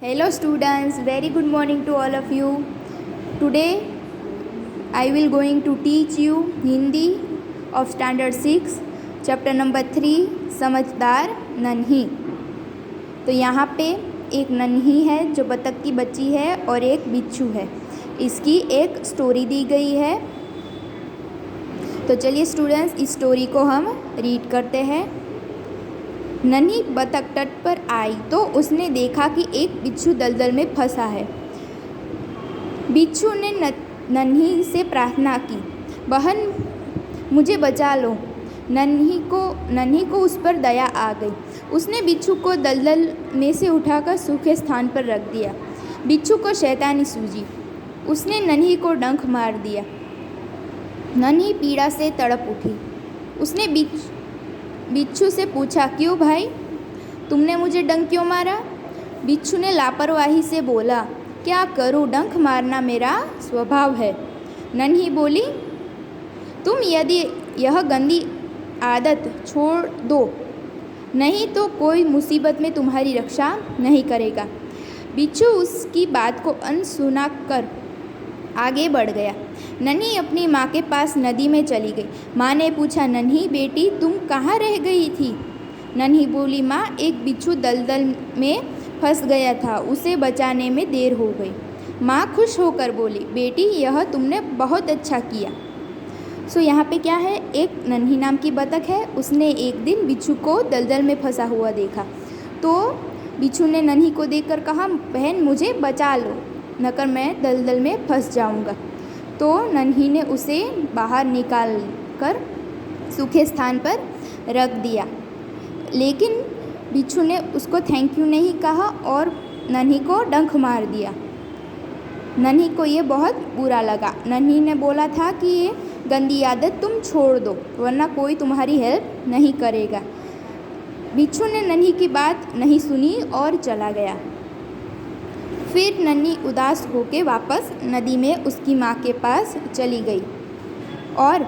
Hello students, very good morning to all of you. Today I will going to teach you Hindi of standard 6 chapter number 3 समझदार नन्ही। तो यहाँ पे एक नन्ही है जो बतख की बच्ची है और एक बिच्छू है। इसकी एक स्टोरी दी गई है। तो चलिए स्टूडेंट्स इस स्टोरी को हम रीड करते हैं। नन्ही बतख तट पर आई तो उसने देखा कि एक बिच्छू दलदल में फंसा है। बिच्छू ने नन्ही से प्रार्थना की, बहन मुझे बचा लो। नन्ही को उस पर दया आ गई। उसने बिच्छू को दलदल में से उठाकर सूखे स्थान पर रख दिया। बिच्छू को शैतानी सूझी, उसने नन्ही को डंक मार दिया। नन्ही पीड़ा से तड़प उठी। उसने बिच्छू से पूछा, क्यों भाई, तुमने मुझे डंक क्यों मारा? बिच्छू ने लापरवाही से बोला, क्या करूं, डंक मारना मेरा स्वभाव है। नन्ही बोली, तुम यदि यह गंदी आदत छोड़ दो नहीं तो कोई मुसीबत में तुम्हारी रक्षा नहीं करेगा। बिच्छू उसकी बात को अनसुना कर आगे बढ़ गया। नन्ही अपनी माँ के पास नदी में चली गई। माँ ने पूछा, नन्ही बेटी तुम कहाँ रह गई थी? नन्ही बोली, माँ एक बिच्छू दलदल में फंस गया था, उसे बचाने में देर हो गई। माँ खुश होकर बोली, बेटी यह तुमने बहुत अच्छा किया। यहाँ पे क्या है, एक नन्ही नाम की बतख है। उसने एक दिन बिच्छू को दलदल में फंसा हुआ देखा। तो बिच्छू ने नन्ही को देखकर कहा, बहन मुझे बचा लो, नकर मैं दलदल में फंस जाऊंगा। तो नन्ही ने उसे बाहर निकाल कर सूखे स्थान पर रख दिया। लेकिन बिच्छू ने उसको थैंक यू नहीं कहा और नन्ही को डंक मार दिया। नन्ही को ये बहुत बुरा लगा। नन्ही ने बोला था कि ये गंदी आदत तुम छोड़ दो वरना कोई तुम्हारी हेल्प नहीं करेगा। बिच्छू ने नन्ही की बात नहीं सुनी और चला गया। फिर नन्ही उदास होकर वापस नदी में उसकी माँ के पास चली गई। और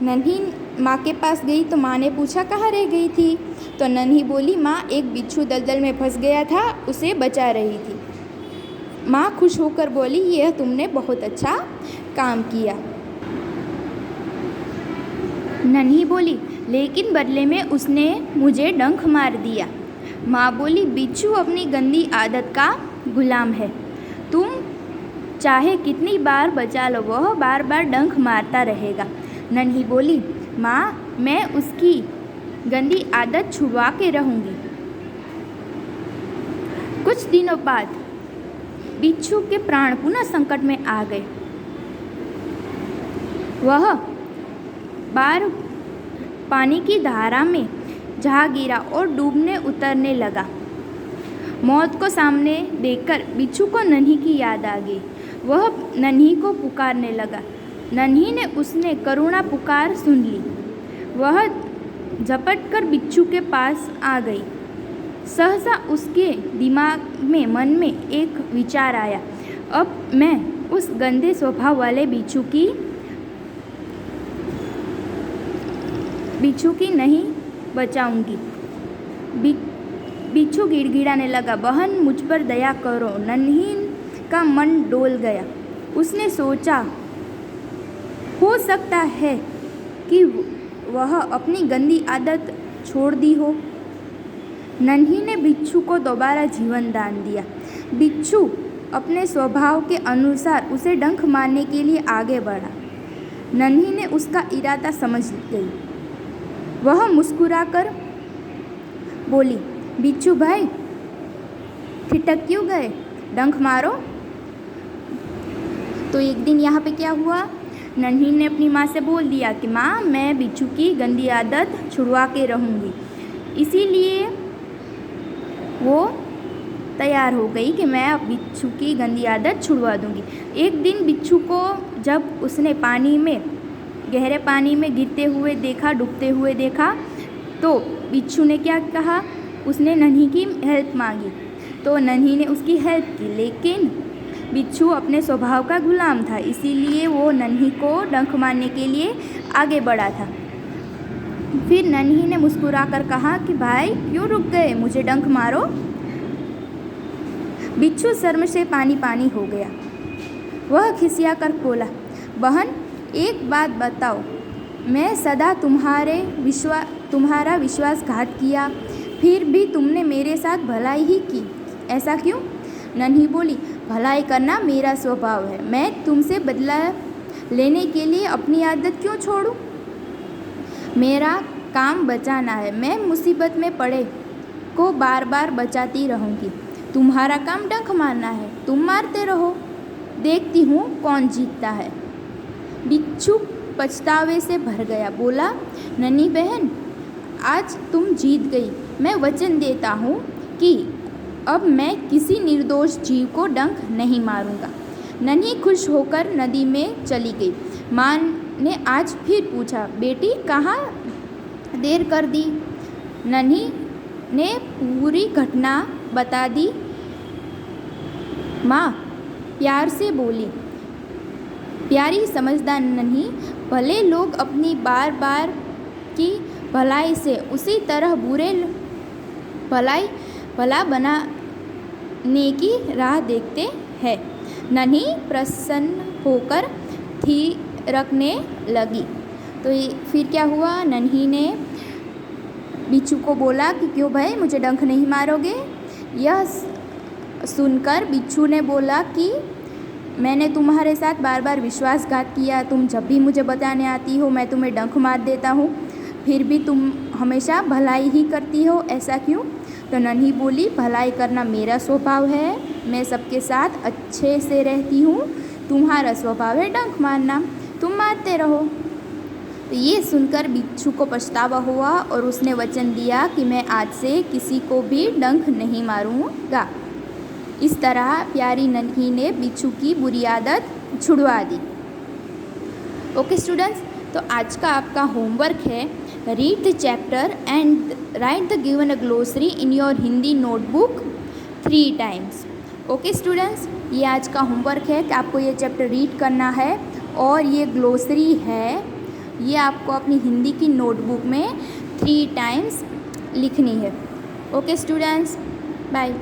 नन्ही माँ के पास गई तो माँ ने पूछा, कहाँ रह गई थी? तो नन्ही बोली, माँ एक बिच्छू दलदल में फंस गया था, उसे बचा रही थी। माँ खुश होकर बोली, यह तुमने बहुत अच्छा काम किया। नन्ही बोली, लेकिन बदले में उसने मुझे डंक मार दिया। माँ बोली, बिच्छू अपनी गंदी आदत का गुलाम है, तुम चाहे कितनी बार बचा लो वह बार बार डंक मारता रहेगा। नन्ही बोली, माँ मैं उसकी गंदी आदत छुड़वा के रहूँगी। कुछ दिनों बाद बिच्छू के प्राण पुनः संकट में आ गए। वह बार पानी की धारा में जा गिरा और डूबने उतरने लगा। मौत को सामने देखकर बिच्छू को नन्ही की याद आ गई। वह नन्ही को पुकारने लगा। नन्ही ने उसने करुणा पुकार सुन ली। वह झपट कर बिच्छू के पास आ गई। सहसा उसके दिमाग में मन में एक विचार आया, अब मैं उस गंदे स्वभाव वाले बिच्छू की नहीं बचाऊंगी। बिच्छू गिड़गिड़ाने लगा, बहन मुझ पर दया करो। नन्ही का मन डोल गया। उसने सोचा, हो सकता है कि वह अपनी गंदी आदत छोड़ दी हो। नन्ही ने बिच्छू को दोबारा जीवन दान दिया। बिच्छू अपने स्वभाव के अनुसार उसे डंक मारने के लिए आगे बढ़ा। नन्ही ने उसका इरादा समझ गई। वह मुस्कुराकर बोली, बिच्छू भाई ठिठक क्यों गए, डंक मारो। तो एक दिन यहाँ पे क्या हुआ, नन्ही ने अपनी माँ से बोल दिया कि माँ मैं बिच्छू की गंदी आदत छुड़वा के रहूँगी। इसीलिए वो तैयार हो गई कि मैं अब बिच्छू की गंदी आदत छुड़वा दूँगी। एक दिन बिच्छू को जब उसने गहरे पानी में गिरते हुए देखा, डूबते हुए देखा, तो बिच्छू ने क्या कहा, उसने नन्ही की हेल्प मांगी। तो नन्ही ने उसकी हेल्प की, लेकिन बिच्छू अपने स्वभाव का गुलाम था, इसीलिए वो नन्ही को डंक मारने के लिए आगे बढ़ा था। फिर नन्ही ने मुस्कुराकर कहा कि भाई क्यों रुक गए, मुझे डंक मारो। बिच्छू शर्म से पानी पानी हो गया। वह खिसिया कर बोला, बहन एक बात बताओ, मैं सदा तुम्हारा विश्वासघात किया, फिर भी तुमने मेरे साथ भलाई ही की, ऐसा क्यों? नन्ही बोली, भलाई करना मेरा स्वभाव है, मैं तुमसे बदला लेने के लिए अपनी आदत क्यों छोड़ूं? मेरा काम बचाना है, मैं मुसीबत में पड़े को बार बार बचाती रहूँगी। तुम्हारा काम डंक मारना है, तुम मारते रहो, देखती हूँ कौन जीतता है। बिच्छू पछतावे से भर गया, बोला, नन्ही बहन आज तुम जीत गई, मैं वचन देता हूँ कि अब मैं किसी निर्दोष जीव को डंक नहीं मारूंगा। नन्ही खुश होकर नदी में चली गई। माँ ने आज फिर पूछा, बेटी कहाँ देर कर दी? नन्ही ने पूरी घटना बता दी। माँ प्यार से बोली, प्यारी समझदार नन्ही, भले लोग अपनी बार बार की भलाई से उसी तरह भला बनाने की राह देखते हैं। नन्ही प्रसन्न होकर थिरकने लगी। तो फिर क्या हुआ, नन्ही ने बिच्छू को बोला कि क्यों भाई मुझे डंक नहीं मारोगे? यह सुनकर बिच्छू ने बोला कि मैंने तुम्हारे साथ बार बार विश्वासघात किया, तुम जब भी मुझे बताने आती हो मैं तुम्हें डंक मार देता हूँ, फिर भी तुम हमेशा भलाई ही करती हो, ऐसा क्यों? तो नन्ही बोली, भलाई करना मेरा स्वभाव है, मैं सबके साथ अच्छे से रहती हूँ, तुम्हारा स्वभाव है डंक मारना, तुम मारते रहो। तो ये सुनकर बिच्छू को पछतावा हुआ और उसने वचन दिया कि मैं आज से किसी को भी डंक नहीं मारूंगा। इस तरह प्यारी नन्ही ने बिच्छू की बुरी आदत छुड़वा दी। ओके स्टूडेंट्स, तो आज का आपका होमवर्क है, read the chapter and write the given glossary in your Hindi notebook 3 times। Okay students, ये आज का होमवर्क है कि आपको ये चैप्टर रीड करना है और ये ग्लोसरी है, ये आपको अपनी हिंदी की नोटबुक में 3 times लिखनी है। Okay students, bye.